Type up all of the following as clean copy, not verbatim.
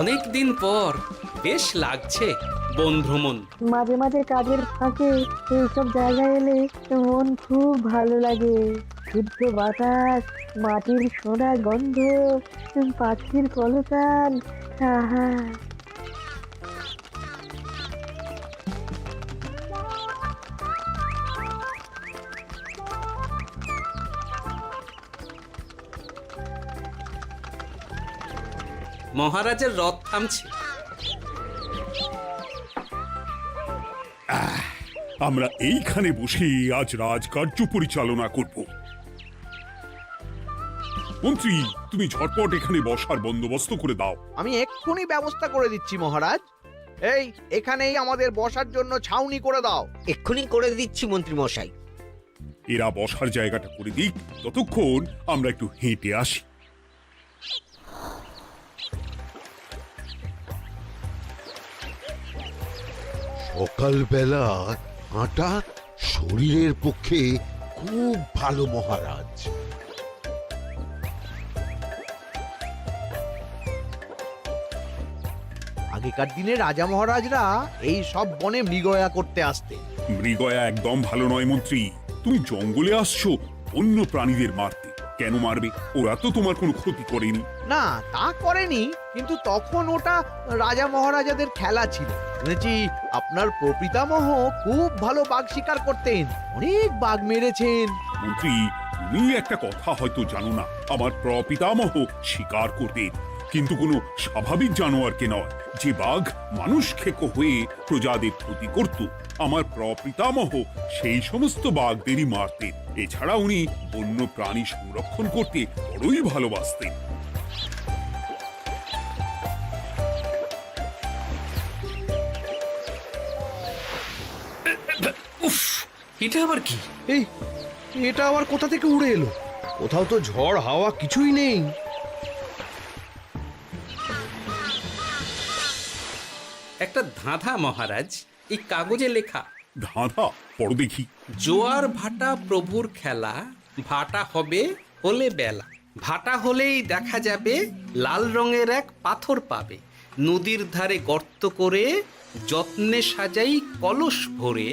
অনেক দিন পর বেশ লাগছে বন ভ্রমণ। মাঝে মাঝে কাজের ফাঁকে এইসব জায়গায় এলে মন খুব ভালো লাগে। শুদ্ধ বাতাস, মাটির সোনা গন্ধ, পাখির কলতান, আহা। মহারাজের রথ থামছে। আমরা এইখানে বসে আজ রাজকার্য পরিচালনা করব। মন্ত্রী, তুমি ঝটপট এখানে বসার বন্দোবস্ত করে দাও। আমি এক্ষুনি ব্যবস্থা করে দিচ্ছি মহারাজ। এই এখানেই আমাদের বসার জন্য ছাউনি করে দাও। এক্ষুনি করে দিচ্ছি মন্ত্রী মশাই। এরা বসার জায়গাটা করে দিক, ততক্ষণ আমরা একটু হেঁটে আসি। সকালবেলা হাঁটা শরীরের পক্ষে খুব ভালো মহারাজ। আগেকার দিনে রাজা মহারাজরা এই সব বনে মৃগয়া করতে আসতেন। মৃগয়া একদম ভালো নয় মন্ত্রী। তুমি জঙ্গলে আসছো অন্য প্রাণীদের মারতে। কেন মারবে? ওরা তো তোমার কোনো ক্ষতি করেনি। না, তা করেনি, কিন্তু তখন ওটা রাজা মহারাজাদের খেলা ছিল। শুনেছি আপনার প্রপিতামহ খুব ভালো বাঘ শিকার করতেন, অনেক বাঘ মেরেছেন। মন্ত্রী, তুমি একটা কথা হয়তো জানো না। আমার প্রপিতামহ শিকার করতেন, কিন্তু কোনো স্বাভাবিক জানোয়ারকে নয়, যে বাঘ মানুষ খেকো হয়ে প্রজাদের ক্ষতি করত। আমার প্রপিতামহ সেই সমস্ত বাঘদেরই মারতেন। এছাড়া উনি বন্য প্রাণী সংরক্ষণ করতে বড়ই ভালোবাসতেন। উফ, এটা আবার কি? এই এটা আবার কোথা থেকে উড়ে এলো? কোথাও তো ঝড় হাওয়া কিছুই নেই। একটা ধাঁধা মহারাজ, এই কাগজে লেখা। ধাঁধা? পড়ো দেখি। জোয়ার ভাটা প্রভুর খেলা, ভাটা হবে হলে বেলা, ভাটা হলেই দেখা যাবে লাল রঙের এক পাথর পাবে, নদীর ধারে গর্ত করে যত্নে সাজাই কলস ভরে,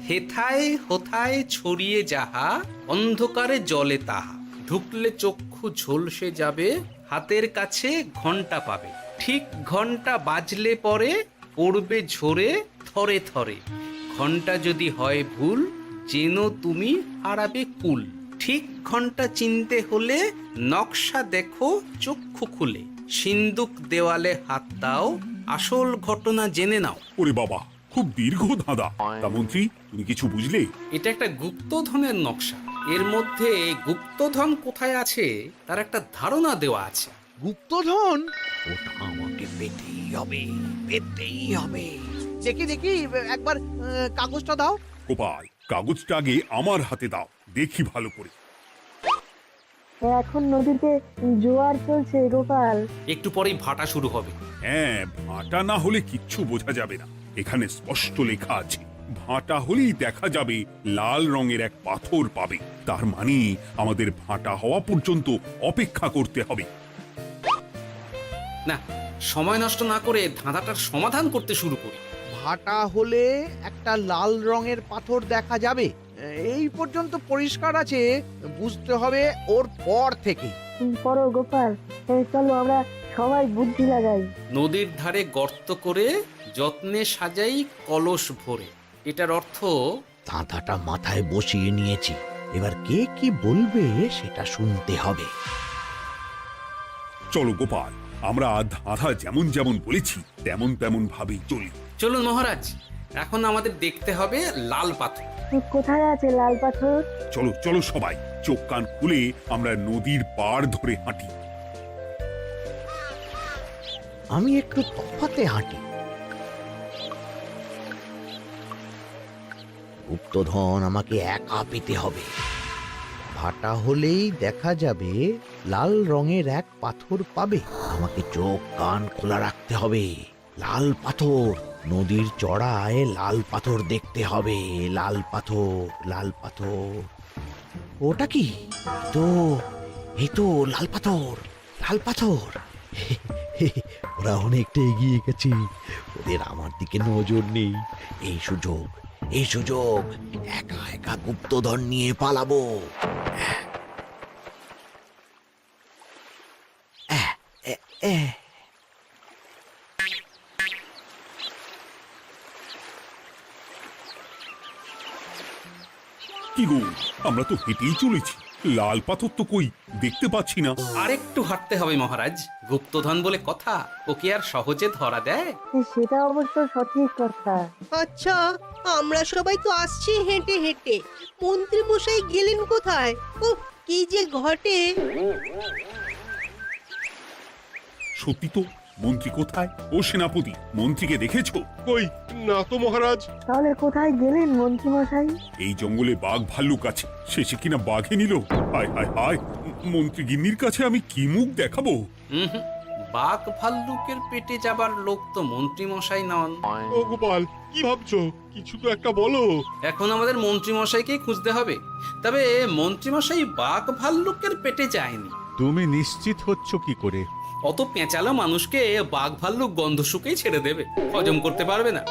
হেথায় হোথায় ছড়িয়ে যাহা অন্ধকারে জলে তাহা, ঢুকলে চক্ষু ঝলসে যাবে, হাতের কাছে ঘন্টা পাবে, ঠিক ঘন্টা বাজলে পরে পড়বে ঝরে থরে থরে, ঘন্টা যদি হয় ভুল যেন তুমি হারাবে কুল, ঠিক ঘন্টা চিনতে হলে নকশা দেখো চক্ষু খুলে, সিন্দুক দেওয়ালে হাত দাও আসল ঘটনা জেনে নাও। ওরে বাবা, খুব দীর্ঘ ধাঁধা। তা মন্ত্রী, তুমি কিছু বুঝলে? এটা একটা গুপ্তধনের নকশা। এর মধ্যে গুপ্তধন কোথায় আছে তার একটা ধারণা দেওয়া আছে। গুপ্তধন? ওটা আমাকে পেতেই হবে, পেতেই হবে। দেখি দেখি একবার কাগজটা দাও। গোপাল, কাগজটা আগে আমার হাতে দাও, দেখি ভালো করে। এখন নদীতে জোয়ার চলছে গোপাল। একটু পরেই ভাটা শুরু হবে। হ্যাঁ, ভাটা না হলে কিচ্ছু বোঝা যাবে না। এখানে স্পষ্ট লেখা আছে, ভাটা হলেই দেখা যাবে লাল রঙের এক পাথর পাবে। তার মানে আমাদের ভাটা হওয়া পর্যন্ত অপেক্ষা করতে হবে। না, সময় নষ্ট না করে ধাঁধাটার সমাধান করতে শুরু করি। ভাটা হলে একটা লাল রঙের পাথর দেখা যাবে, এই পর্যন্ত পরিষ্কার আছে। বুঝতে হবে ওর পর থেকে। পড়ো গোপাল, চলো আমরা সবাই বুদ্ধি লাগাই। নদীর ধারে গর্ত করে যত্নে সাজাই কলস ভরে। এটার অর্থ ধাঁধাটা মাথায় বসিয়ে নিয়েছি, এবার কে কি বলবে সেটা শুনতে হবে। চলো গোপাল, আমরা ধাঁধা যেমন যেমন বলেছি তেমন তেমন ভাবেই চলি। চলুন মহারাজ, এখন আমাদের দেখতে হবে লাল পাথর। কোথায় আছে লাল পাথর? চলো চলো সবাই, চোখ কান খুলে আমরা নদীর পাড় ধরে হাঁটি। আমি একটু তফাতে হাঁটি। গুপ্তধন আমাকে একা পেতে হবে। ভাটা হলেই দেখা যাবে লাল রঙের এক পাথর পাবে। আমাকে চোখ কান খোলা রাখতে হবে। লাল পাথর, নদীর চড়ায় লাল পাথর দেখতে হবে। লাল পাথর, লাল পাথর। ওটা কি? এই তো লাল পাথর, লাল পাথর। ওরা অনেকটা এগিয়ে গেছে, ওদের আমার দিকে নজর নেই। এই সুযোগ, এই সুযোগ, একা একা গুপ্তধন নিয়ে পালাবো। কি গো, আমরা তো হেঁটেই চলেছি, লাল পাথর তো কই দেখতে পাচ্ছি না। আরেকটু হাঁটতে হবে মহারাজ, গুপ্তধন বলে কথা, ওকে আর সহজে ধরা দেয়? সেটা অবশ্য সঠিক কথা। আচ্ছা, আমরা সবাই তো আসছি হেঁটে হেঁটে, মন্ত্রী মশাই গেলেন কোথায়? ও কি যে ঘটে! সত্যি তো, মন্ত্রী কোথায়? ও সেনাপতি, মন্ত্রীকে দেখেছো? কই না তো মহারাজ। তাহলে কোথায় গেলেন মন্ত্রী মশাই? এই জঙ্গলে বাঘ ভাল্লুক আছে, শেষে কিনা বাঘে নিল। হায় হায় হায়, মন্ত্রী গিন্নির কাছে আমি কি মুখ দেখাবো? হুম, বাঘ ভাল্লুকের পেটে যাবার লোক তো মন্ত্রী মশাই নন। ও গোপাল, কি ভাবছো? কিছু তো একটা বলো। এখন আমাদের মন্ত্রী মশাইকেই খুঁজতে হবে। তবে মন্ত্রী মশাই বাঘ ভাল্লুকের পেটে যায়নি। তুমি নিশ্চিত হচ্ছ কি করে? অত পেঁচালো মানুষকে বাঘ ভাল্লুক গন্ধ শুকেই ছেড়ে দেবে, হজম করতে পারবে না।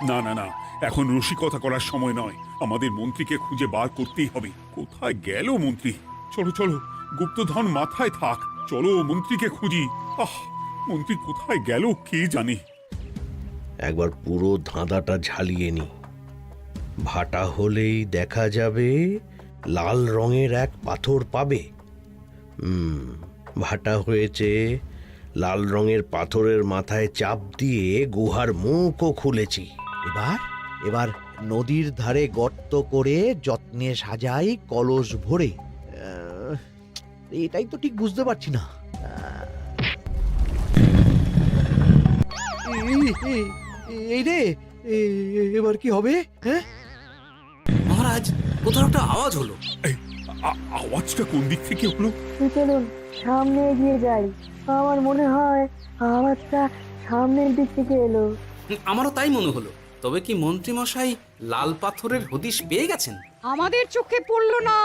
না না না, এখন রসিকতা করার সময় নয়, আমাদের মন্ত্রীকে খুঁজে বার করতেই হবে। কোথায় গেল মন্ত্রী? চলো চলো, গুপ্তধন মাথায় থাক, চলো মন্ত্রীকে খুঁজি। আহ, মন্ত্রী কোথায় গেল কে জানে। একবার পুরো ধাঁধাটা ঝালিয়ে নি। ভাটা হলেই দেখা যাবে লাল রঙের এক পাথর পাবে। ভাটা হয়েছে, লাল রঙের পাথরের মাথায় চাপ দিয়ে গুহার মুখও খুলেছি। এবার এবার নদীর ধারে গর্ত করে যত্নে সাজাই কলস ভরে। এটাই তো ঠিক বুঝতে পারছি না। এই রে, এবার কি হবে? হ্যাঁ, মহারাজ, কোথাও একটা আওয়াজ হলো। এই, আওয়াজটা কোন দিক থেকে হলো? চলুন সামনে এগিয়ে যাই। আমার মনে হয় আওয়াজটা সামনের দিক থেকে এলো। আমারও তাই মনে হলো। তবে কি মন্ত্রী মশাই লাল পাথরের হদিশ পেয়ে গেছেন? আমাদের চোখে পড়লো না,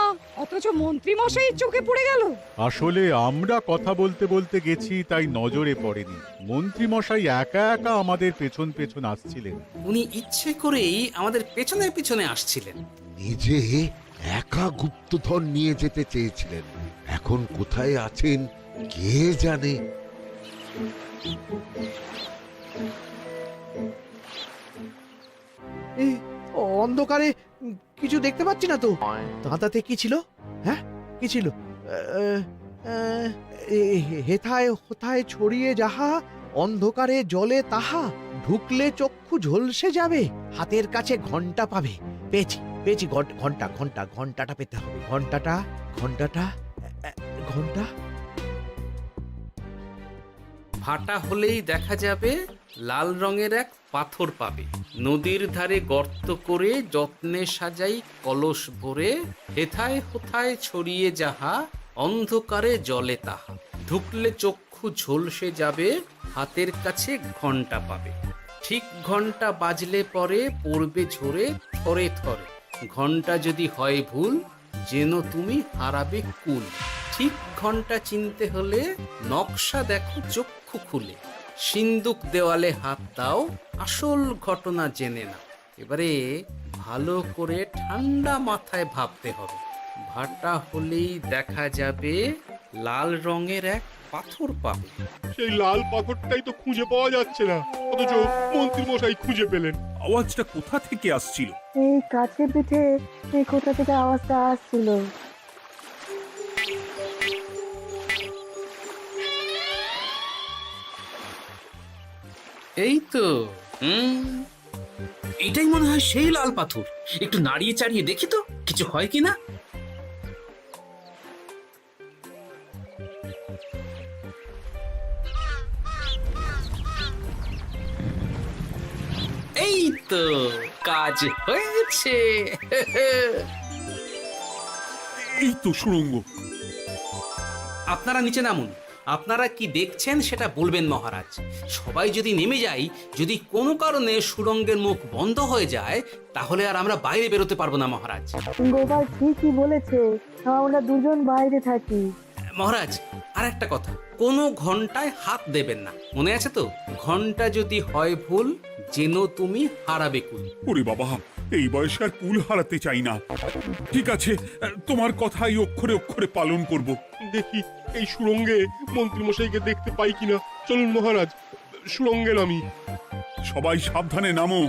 অথচ মন্ত্রী মশাইয়ের চোখে পড়ে গেল। আসলে আমরা কথা বলতে বলতে গেছি, তাই নজরে পড়েনি। মন্ত্রী মশাই একা একা আমাদের পেছন পেছন আসছিলেন। উনি ইচ্ছে করেই আমাদের পেছনে পেছনে আসছিলেন। নিজে একা গুপ্তধন নিয়ে যেতে চেয়েছিলেন, এখন কোথায় আছেন কে জানে। অন্ধকারে কিছু দেখতে পাচ্ছি না তো। ধাঁধাতে কি ছিল? হ্যাঁ, কি ছিল? হেথায় হোথায় ছড়িয়ে যাহা, অন্ধকারে জলে তাহা, ঢুকলে চক্ষু ঝলসে যাবে, হাতের কাছে ঘন্টা পাবে। পেয়েছি পেয়েছি, ঘন্টা ঘন্টা ঘন্টাটা পেতে হবে। ঘন্টাটা ঘন্টাটা ঘন্টা। ভাটা হলেই দেখা যাবে লাল রঙের এক পাথর পাবে, নদীর ধারে গর্ত করে যত্নে সাজাই কলস ভরে, হেথায় হোথায় ছড়িয়ে যাহা, অন্ধকারে জলে তাহা, ঢুকলে চক্ষু ঝলসে যাবে, হাতের কাছে ঘন্টা পাবে। ঠিক ঘন্টা বাজলে পরে পড়বে ঝরে থরে থরে, ঘন্টা যদি হয় ভুল যেন তুমি হারাবে কুল। ঠিক ঘন্টা চিনতে হলে নকশা দেখো চক্ষু খুলে, সিন্দুক দেওয়ালে হাত দাও, আসল ঘটনা জেনে না। এবারে ভালো করে ঠান্ডা মাথায় ভাবতে হবে। ভাটা হলেই দেখা যাবে লাল রঙের এক পাথর পাবে। সেই লাল পাথরটাই তো খুঁজে পাওয়া যাচ্ছে না, অথচ মন্ত্রী মশাই খুঁজে পেলেন। আওয়াজটা কোথা থেকে আসছিল? এই কাছে পিঠে কোথা থেকে আওয়াজটা আসছিল। এই তো, এটাই মনে হয় সেই লাল পাথর। একটু নাড়িয়ে চাড়িয়ে দেখি তো কিছু হয় কিনা। এই তো, কাজ হয়েছে। এই তো সুড়ঙ্গ। আপনারা নিচে নামুন। আপনারা কি দেখছেন সেটা বলবেন মহারাজ। সবাই যদি নেমে যাই, যদি কোনো কারণে সুড়ঙ্গের মুখ বন্ধ হয়ে যায়, তাহলে আর আমরা বাইরে বেরোতে পারবো না মহারাজ। গোপাল ঠিকই বলেছে, আমরা দুজন বাইরে থাকি। মহারাজ আর একটা কথা, কোনো ঘন্টায় হাত দেবেন না, মনে আছে তো? ঘন্টা যদি হয় ভুল, যেন তুমি হারাবে কুল। ওরে বাবা, এই বয়সে আর কুল হারাতে চাই না। ঠিক আছে, তোমার কথাই অক্ষরে অক্ষরে পালন করব। দেখি এই সুরঙ্গে মন্ত্রীমশাইকে দেখতে পাই কিনা। চলুন মহারাজ, সুরঙ্গে নামি। সবাই সাবধানে নামো।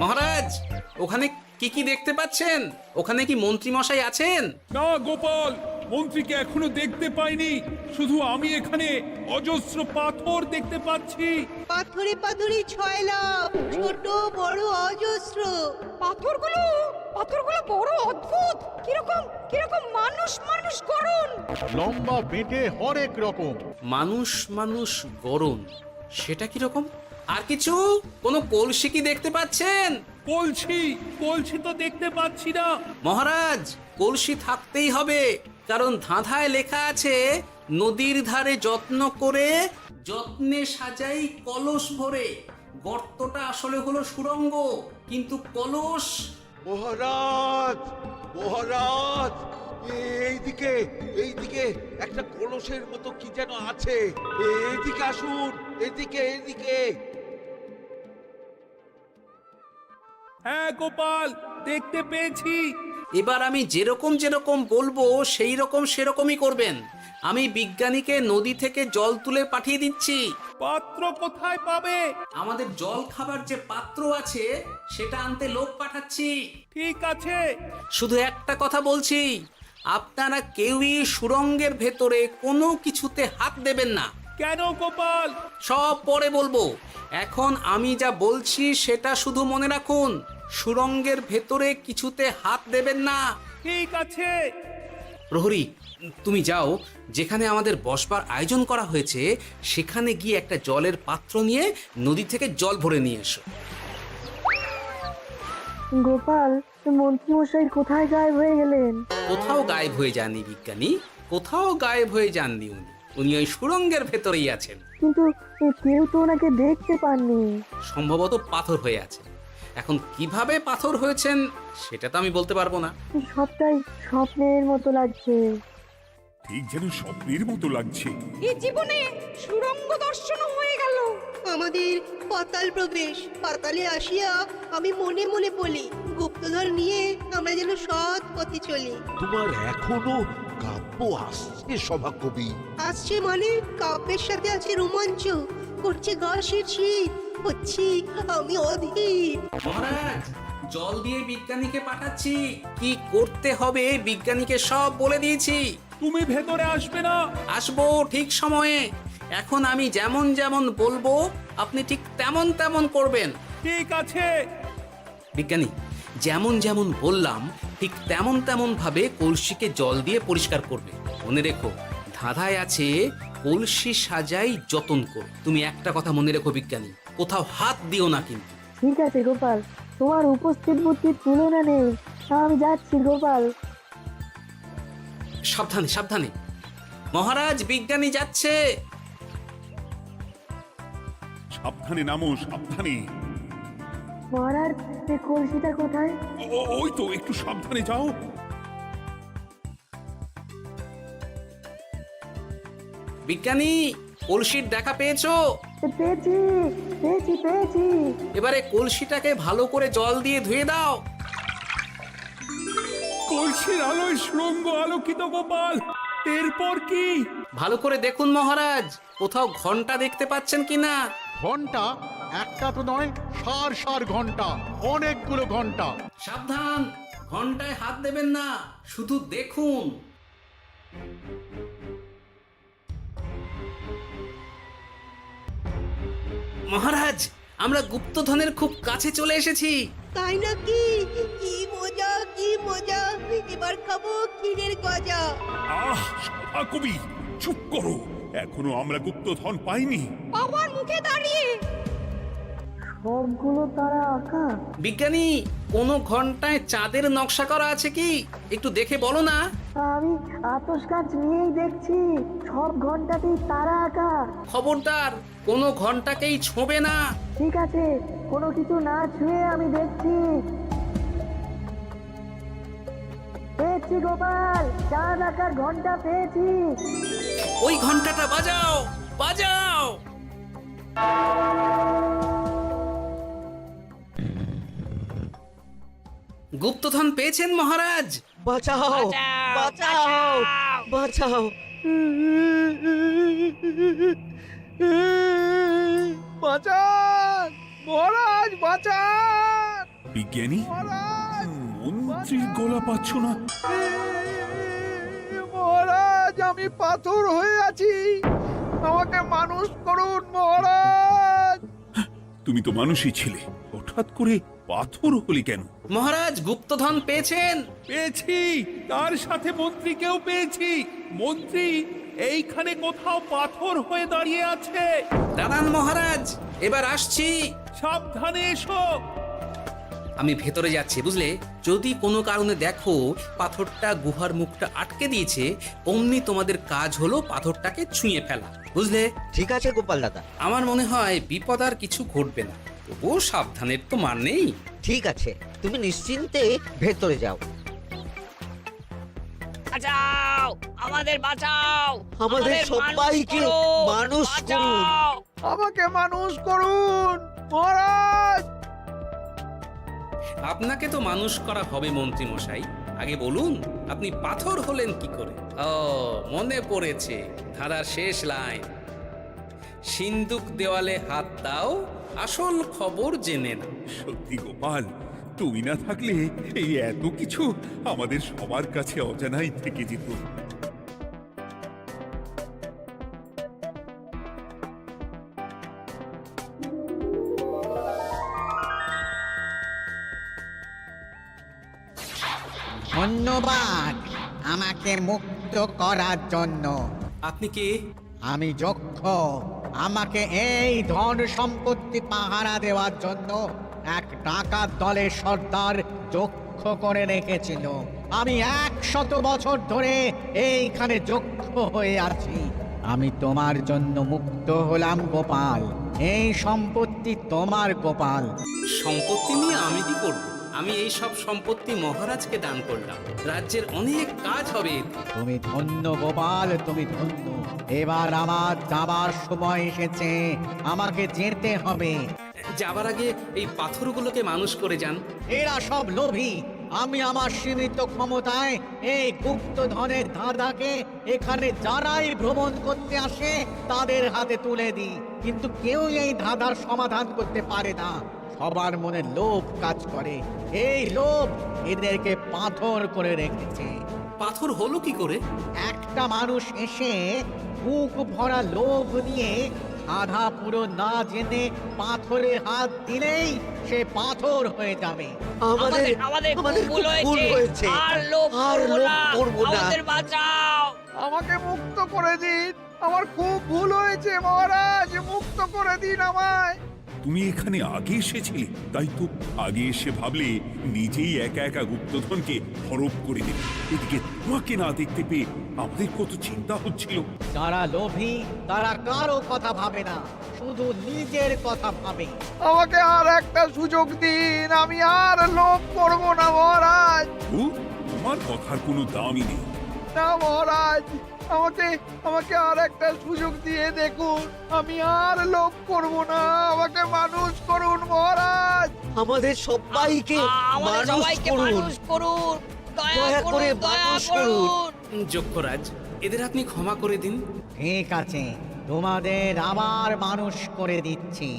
মহারাজ, ওখানে কি কি দেখতে পাচ্ছেন? ওখানে কি মন্ত্রী মশাই আছেন? না গোপাল, মন্ত্রীকে এখনো দেখতে পাইনি। শুধু আমি এখানে অজস্র পাথর দেখতে পাচ্ছি। পাথরে পাথরে ছয় লাভ, ছোট বড় অজস্র। পাথরগুলো বড় অদ্ভুত, কিরকম কিরকম মানুষ মানুষ করুন। লম্বা বেঁটে হরেক রকম। মানুষ মানুষ গরম, সেটা কি রকম? আর কিছু? কোনো কলসি কি দেখতে পাচ্ছেন? কলসি তো দেখতে পাচ্ছি না। মহারাজ, কলসি থাকতেই হবে, কারণ ধাঁধায় লেখা আছে নদীর ধারে যত্ন করে যত্নে সাজাই কলস ভরে। গর্তটা আসলে হলো সুড়ঙ্গ, কিন্তু কলস। মহারাজ, মহারাজ, এইদিকে এইদিকে একটা কলসের মতো কি যেন আছে। এইদিকে আসুন, এদিকে এদিকে। হ্যাঁ গোপাল, দেখতে পেয়েছি। এবার আমি যেরকম যেরকম বলবো সেই রকম সেরকমই করবেন। আমি বিজ্ঞানীকে নদী থেকে জল তুলে পাঠিয়ে দিচ্ছি। পাত্র কোথায় পাবে? আমাদের জল খাবার যে পাত্র আছে সেটা আনতে লোক পাঠাচ্ছি। ঠিক আছে। শুধু একটা কথা বলছি, আপনারা কেউই সুড়ঙ্গের ভেতরে কোনো কিছুতে হাত দেবেন না। কেন গোপাল? সব পরে বলবো, এখন আমি যা বলছি সেটা শুধু মনে রাখুন। সুড়ঙ্গের ভেতরে কিছুতে হাত দেবেন না। ঠিক আছে। প্রহরী, তুমি যাও, যেখানে আমাদের বসবার আয়োজন করা হয়েছে সেখানে গিয়ে একটা জলের পাত্র নিয়ে নদী থেকে জল ভরে নিয়ে এসো। গোপাল, মন্ত্রীমশাই কোথায় গায়েব হয়ে গেলেন? কোথাও গায়েব হয়ে যাননি বিজ্ঞানী, কোথাও গায়েব হয়ে যাননি উনি। উনি ওই সুড়ঙ্গের ভেতরেই আছেন। কিন্তু কেউ তো ওনাকে দেখতে পাননি। সম্ভবত পাথর হয়ে আছে। এখন কিভাবে পাথর হয়েছেন সেটা তো আমি বলতে পারবো না। সবটাই স্বপ্নের মতো লাগছে। ঠিক যেন স্বপ্নের মতো লাগছে। এই জীবনে সুরঙ্গ দর্শন হয়ে গেল। আমাদের পাতাল প্রবেশ। পাতালে আসিয়া আমি মনে মনে বলি, গুপ্তধন নিয়ে আমরা যেন সৎ পথে চলি। তোমার এখনো কাব্য আসছে সভাকবি? আসছে মানে কাব্যের সাথে আছে রোমাঞ্চ, করছে গা শীত, হচ্ছি আমি অধীর। মহারাজ, জল দিয়ে বিজ্ঞানীকে পাঠাচ্ছি। কি করতে হবে বিজ্ঞানীকে সব বলে দিয়েছি। তুমি ভেতরে আসবে না? আসবো ঠিক সময়ে। এখন আমি যেমন যেমন বলবো আপনি ঠিক তেমন তেমন করবেন। ঠিক আছে। বিজ্ঞানী, যেমন যেমন বললাম ঠিক তেমন তেমন ভাবে কলসিকে জল দিয়ে পরিষ্কার করবে। মনে রেখো, ধাঁধায় আছে কলসি সাজাই যতন কর। তুমি একটা কথা মনে রেখো বিজ্ঞানী, কোথাও হাত দিও না কিন্তু। ঠিক আছে গোপাল, তোমার উপস্থিত বুদ্ধির তুলনা নেই। আমি যাচ্ছি গোপাল। সাবধানে সাবধানে। মহারাজ, বিজ্ঞানী যাচ্ছে। সাবধানে নামো, সাবধানে। মহারাজ, কলসিটা কোথায়? ওই তো, একটু সাবধানে যাও। বিজ্ঞানী, কলসির দেখা পেয়েছো? পেয়েছি পেয়েছি পেয়েছি। এবারে কলসিটাকে ভালো করে জল দিয়ে ধুয়ে দাও। কলসির আলোয় সুড়ঙ্গ আলোকিত গোপাল। এরপর কি? ভালো করে দেখুন মহারাজ, কোথাও ঘন্টা দেখতে পাচ্ছেন কিনা। ঘন্টা? একটা তো নয়, সার সার ঘন্টা, অনেকগুলো ঘন্টা। সাবধান, ঘন্টায় হাত দেবেন না, শুধু দেখুন। মহারাজ, আমরা গুপ্তধনের খুব কাছে চলে এসেছি। তাই নাকি? কি মজা কি মজা, এবার খাবো ক্ষীরের গজা। আহ, সভাকবি চুপ করো। এখনো আমরা গুপ্তধন পাইনি। বাবার মুখে দাঁড়িয়ে সবগুলো তারা আঁকা। বিজ্ঞানী, কোন ঘন্টায় চাঁদের নকশা করা আছে কি? একটু দেখে বলো না। আমি আতস কাজ নিয়েই দেখছি, সব ঘন্টাতেই তারা আঁকা। খবরদার, কোনো ঘন্টাকেই ছোঁবে না। ঠিক আছে, কোনো কিছু না ছুঁয়ে আমি দেখছি। পেয়েছি গোপাল, চাঁদ আঁকার ঘন্টা পেয়েছি। ওই ঘন্টাটা বাজাও, বাজাও। গুপ্তধন পেয়েছেন মহারাজ? বাঁচাও, বাঁচাও, বাঁচাও। বাঁচান মহারাজ, বাঁচান বিজ্ঞানী, মহারাজ, মন্ত্রীর গলা পাচ্ছ না? মহারাজ, আমি পাথর হয়ে আছি, আমাকে মানুষ করুন মহারাজ। তুমি তো মানুষই ছিলে, হঠাৎ করে পাথর হলি কেন? মহারাজ, গুপ্তধন পেয়েছেন? পেয়েছি, তার সাথে মন্ত্রীকেও পেয়েছি। মন্ত্রী এইখানে কোথাও পাথর হয়ে দাঁড়িয়ে আছে। দাঁড়ান মহারাজ, এবার আসছি। সাবধানে এসো। আমি ভেতরে যাচ্ছি, বুঝলে? যদি কোনো কারণে দেখো পাথরটা গুহার মুখটা আটকে দিয়েছে, অমনি তোমাদের কাজ হলো পাথরটাকে ছুঁয়ে ফেলা, বুঝলে? ঠিক আছে গোপাল দাদা। আমার মনে হয় বিপদ আর কিছু ঘটবে না, তবুও সাবধানের তো মান নেই। ঠিক আছে, তুমি নিশ্চিন্তে ভেতরে যাও। বাঁচাও, আমাদের বাঁচাও, আমাদের সবাইকে মানুষ করুন। আমাকে মানুষ করুন মহারাজ। আপনাকে তো মানুষ করা হবে মন্ত্রী মশাই। আগে বলুন, আপনি পাথর হলেন কি করে? ও, মনে পড়েছে, ধারার শেষ লাইন, সিন্দুক দেওয়ালে হাত দাও, আসল খবর জেনে না। সত্যি গোপাল, তুমি না থাকলে এই এত কিছু আমাদের সবার কাছে অজানাই থেকে যেত। ধন্যবাদ আমাকে মুক্ত করার জন্য। আপনি কে? আমি যক্ষ। আমাকে এই ধন সম্পত্তি পাহারা দেওয়ার জন্য এক ডাকাত দলের সর্দার যক্ষ করে রেখেছিল। আমি 100 বছর ধরে এইখানে যক্ষ হয়ে আছি। আমি তোমার জন্য মুক্ত হলাম গোপাল। এই সম্পত্তি তোমার গোপাল। সম্পত্তি নিয়ে আমি কি করব? আমি এই সব সম্পত্তি মহারাজকে দান করলাম, রাজ্যের অনেক কাজ হবে এতে। তুমি ধন্য গোপাল, তুমি ধন্য। এবার আমার যাবার সময় এসেছে, আমাকে যেতে হবে। যাবার আগে এই পাথরগুলোকে মানুষ করে যান। এরা সব লোভী। আমি আমার সীমিত ক্ষমতায় এই গুপ্ত ধনের ধাঁধাকে এখানে যারাই ভ্রমণ করতে আসে তাদের হাতে তুলে দিই, কিন্তু কেউ এই ধাঁধার সমাধান করতে পারে না। সবার মনে লোভ কাজ করে, এই লোভ এদেরকে পাথর করে রেখেছে। পাথর হলো কি করে? একটা মানুষ এসে বুক ভরা লোভ নিয়ে আধা পুরো না জেনে পাথরে হাত দিলেই সে পাথর হয়ে যাবে। আমাদের আমাদের ভুল হয়েছে, আর লোভ করব না, আমাদের বাঁচাও। আমাকে মুক্ত করে দিন, আমার খুব ভুল হয়েছে মহারাজ, মুক্ত করে দিন আমায়। তুমি এখানে আগে এসেছিলে, তাই তো আগে এসে ভাবলে নিজেই একা একা গুপ্তধনকে হরপ করে দেবে। এদিকে তোমাকে না দেখতে পেয়ে আমাদের কত চিন্তা হচ্ছিল। যারা লোভী তারা কারো কথা ভাবে না, শুধু নিজের কথা ভাবে। আমাকে আর একটা সুযোগ দিন, আমি আর লোভ করব না মহারাজ। ও, তোমার কথার কোনো দামই নেই। না মহারাজ, আমাকে আর একটা সুযোগ দিয়ে দেখুন, আমি আর লোভ করব না, আমাকে মানুষ করুন মহারাজ। আমাদের সবাইকে মানুষ করুন, দয়া করে মানুষ করুন। যক্ষরাজ, এদের আপনি ক্ষমা করে দিন। ঠিক আছে, তোমাদের আবার মানুষ করে দিচ্ছি।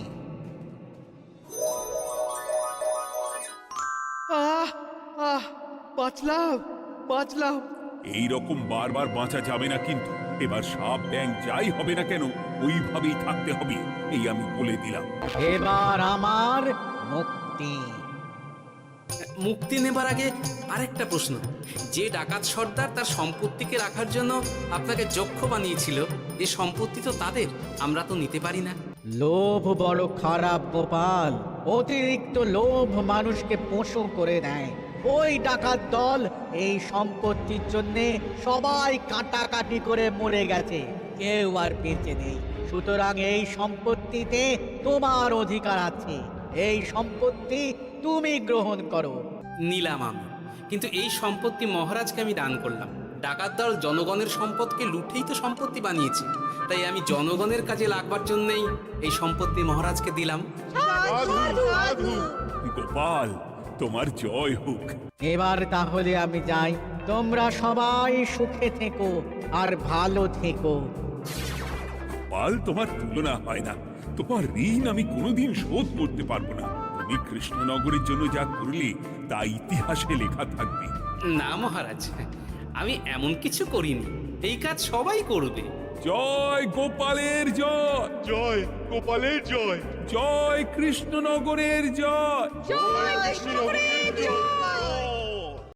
বাঁচলাম। এই রকম বারবার বাঁচা যাবে না, কিন্তু এবার সাপ ব্যাং যাই হবে না কেন ওইভাবেই থাকতে হবে, এই আমি বলে দিলাম। এবার আমার মুক্তি। মুক্তি নেবার আগে আরেকটা প্রশ্ন, যে ডাকাত সর্দার তার সম্পত্তিকে রাখার জন্য আপনাকে যক্ষ বানিয়েছিল, এই সম্পত্তি তো তাদের, আমরা তো নিতে পারি না। লোভ বড় খারাপ গোপাল। অতিরিক্ত লোভ মানুষকে পশু করে দেয়। ওই ডাকাত দল এই সম্পত্তির জন্যে সবাই কাটাকাটি করে মরে গেছে, কেউ আর বেঁচে নেই। সুতরাং এই সম্পত্তিতে তোমার অধিকার আছে, এই সম্পত্তি তুমি গ্রহণ করো। নিলাম আমি, কিন্তু এই সম্পত্তি মহারাজকে আমি দান করলাম। ডাকাত দল জনগণের সম্পদকে লুঠেই তো সম্পত্তি বানিয়েছে, তাই আমি জনগণের কাজে লাগবার জন্যই এই সম্পত্তি মহারাজকে দিলাম। গোপাল, তোমার জয় হোক। এবার তাহলে আমি যাই, তোমরা সবাই সুখে থেকো আর ভালো থেকো। গোপাল, তোমার তুলনা হয় না। তোমার ঋণ আমি কোনোদিন শোধ করতে পারবো না। তুমি কৃষ্ণনগরের জন্য যা করলে তা ইতিহাসে লেখা থাকবে। না মহারাজ, আমি এমন কিছু করিনি, এই কাজ সবাই করবে। জয় গোপালের জয়, জয় গোপালের জয়, জয় কৃষ্ণনগরের জয়। জয় কৃষ্ণনগরের জয়।